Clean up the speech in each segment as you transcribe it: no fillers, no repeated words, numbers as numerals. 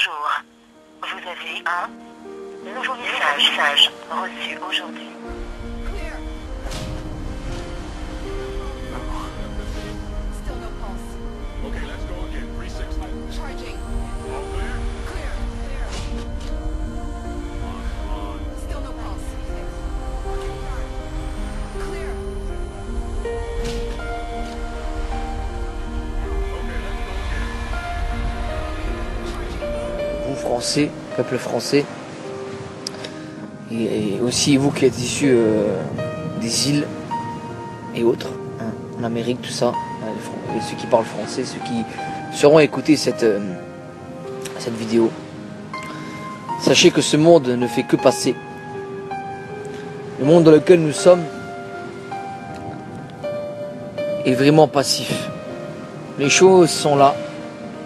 Bonjour. Vous avez un nouveau message reçu aujourd'hui. Still no pulse. Okay, let's go again. 3-6. Charging. All clear? Clear. Clear. Come on. Still no pulse. Clear. Vous Français, peuple français, et aussi vous qui êtes issus des îles et autres, hein, en Amérique, tout ça, et ceux qui parlent français, ceux qui sauront écouter cette vidéo, sachez que ce monde ne fait que passer. Le monde dans lequel nous sommes est vraiment passif. Les choses sont là,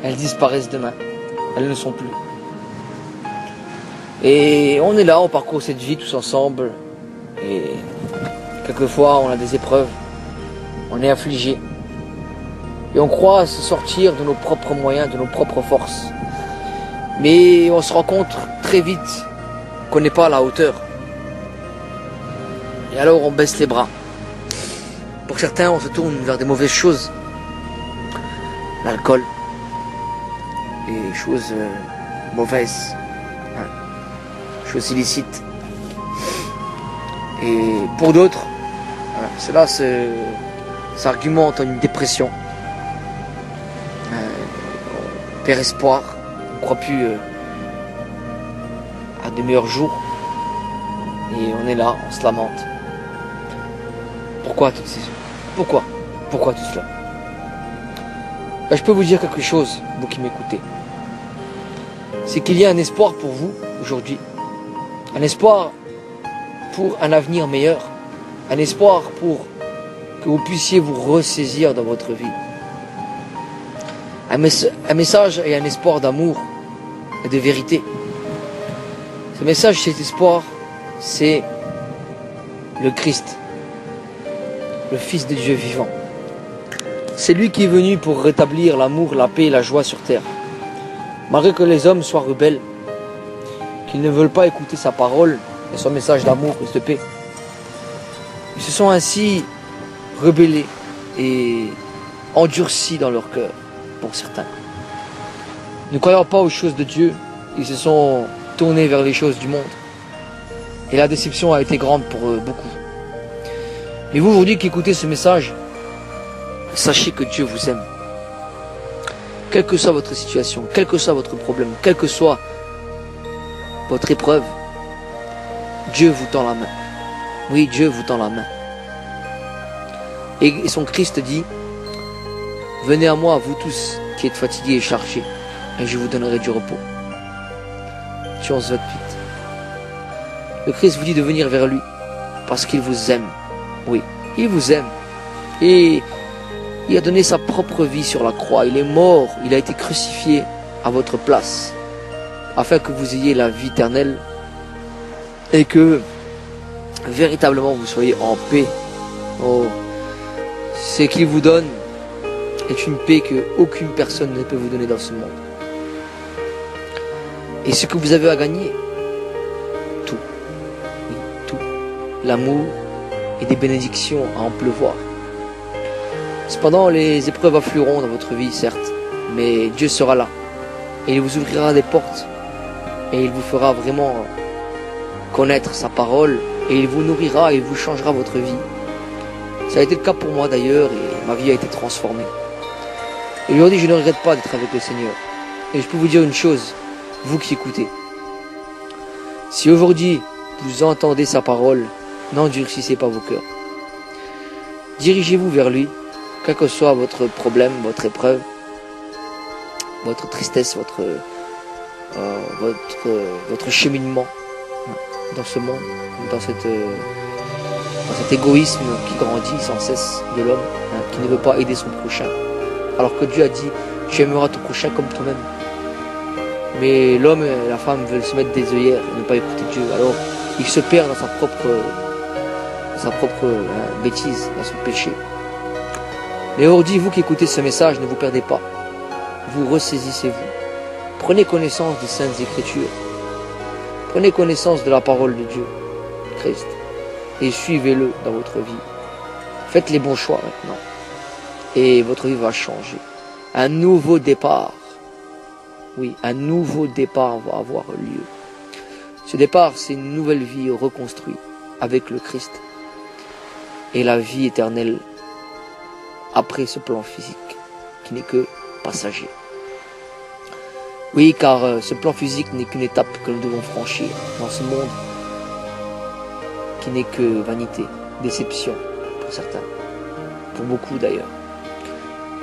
elles disparaissent demain, elles ne sont plus. Et on est là, on parcourt cette vie tous ensemble. Et quelquefois, on a des épreuves. On est affligé. Et on croit se sortir de nos propres moyens, de nos propres forces. Mais on se rend compte très vite qu'on n'est pas à la hauteur. Et alors, on baisse les bras. Pour certains, on se tourne vers des mauvaises choses. L'alcool. Les choses mauvaises. Choses illicites. Et pour d'autres, cela s'argumente en une dépression. On perd espoir, on ne croit plus à de meilleurs jours. Et on est là, on se lamente. Pourquoi tout cela? Pourquoi tout cela? Je peux vous dire quelque chose, vous qui m'écoutez. C'est qu'il y a un espoir pour vous aujourd'hui. Un espoir pour un avenir meilleur. Un espoir pour que vous puissiez vous ressaisir dans votre vie. Un message et un espoir d'amour et de vérité. Ce message, cet espoir, c'est le Christ, le Fils de Dieu vivant. C'est lui qui est venu pour rétablir l'amour, la paix et la joie sur terre. Malgré que les hommes soient rebelles, qu'ils ne veulent pas écouter sa parole et son message d'amour et de paix. Ils se sont ainsi rebellés et endurcis dans leur cœur, pour certains. Ne croyant pas aux choses de Dieu, ils se sont tournés vers les choses du monde. Et la déception a été grande pour beaucoup. Mais vous, aujourd'hui, qui écoutez ce message, sachez que Dieu vous aime. Quelle que soit votre situation, quel que soit votre problème, quel que soit votre épreuve, Dieu vous tend la main. Oui, Dieu vous tend la main. Et son Christ dit, venez à moi, vous tous qui êtes fatigués et chargés, et je vous donnerai du repos. Matthieu 11, 28. Le Christ vous dit de venir vers lui, parce qu'il vous aime. Oui, il vous aime. Et il a donné sa propre vie sur la croix. Il est mort, il a été crucifié à votre place, afin que vous ayez la vie éternelle et que véritablement vous soyez en paix. Oh, ce qu'il vous donne est une paix que aucune personne ne peut vous donner dans ce monde. Et ce que vous avez à gagner, tout, oui, tout, l'amour et des bénédictions à en pleuvoir. Cependant, les épreuves afflueront dans votre vie, certes, mais Dieu sera là. Et il vous ouvrira des portes. Et il vous fera vraiment connaître sa parole. Et il vous nourrira et il vous changera votre vie. Ça a été le cas pour moi d'ailleurs, et ma vie a été transformée. Et aujourd'hui, je ne regrette pas d'être avec le Seigneur. Et je peux vous dire une chose, vous qui écoutez. Si aujourd'hui, vous entendez sa parole, n'endurcissez pas vos cœurs. Dirigez-vous vers lui, quel que soit votre problème, votre épreuve, votre tristesse, votre cheminement dans ce monde, dans cet égoïsme qui grandit sans cesse de l'homme, qui ne veut pas aider son prochain. Alors que Dieu a dit, tu aimeras ton prochain comme toi-même. Mais l'homme et la femme veulent se mettre des œillères et ne pas écouter Dieu. Alors il se perd dans sa propre bêtise, dans son péché. Mais aujourd'hui, vous qui écoutez ce message, ne vous perdez pas. Vous ressaisissez-vous. Prenez connaissance des Saintes Écritures. Prenez connaissance de la parole de Dieu, Christ, et suivez-le dans votre vie. Faites les bons choix maintenant. Et votre vie va changer. Un nouveau départ. Oui, un nouveau départ va avoir lieu. Ce départ, c'est une nouvelle vie reconstruite avec le Christ. Et la vie éternelle après ce plan physique, qui n'est que passager. Oui, car ce plan physique n'est qu'une étape que nous devons franchir dans ce monde qui n'est que vanité, déception pour certains, pour beaucoup d'ailleurs.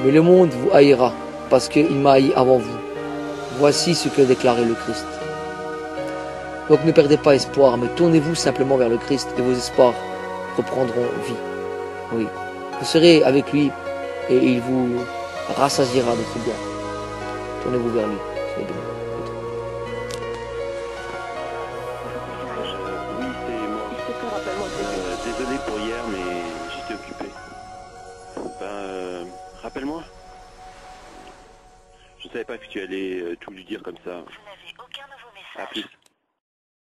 Mais le monde vous haïra parce qu'il m'a haï avant vous. Voici ce que déclarait le Christ. Donc ne perdez pas espoir, mais tournez-vous simplement vers le Christ et vos espoirs reprendront vie. Oui, vous serez avec lui et il vous rassasiera de tout bien. Tournez-vous vers lui. Soyez bénis. Oui, c'est moi. Désolé pour hier, mais j'étais occupé. Rappelle-moi. Je savais pas que tu allais tout lui dire comme ça. Vous n'avez aucun nouveau À message. plus.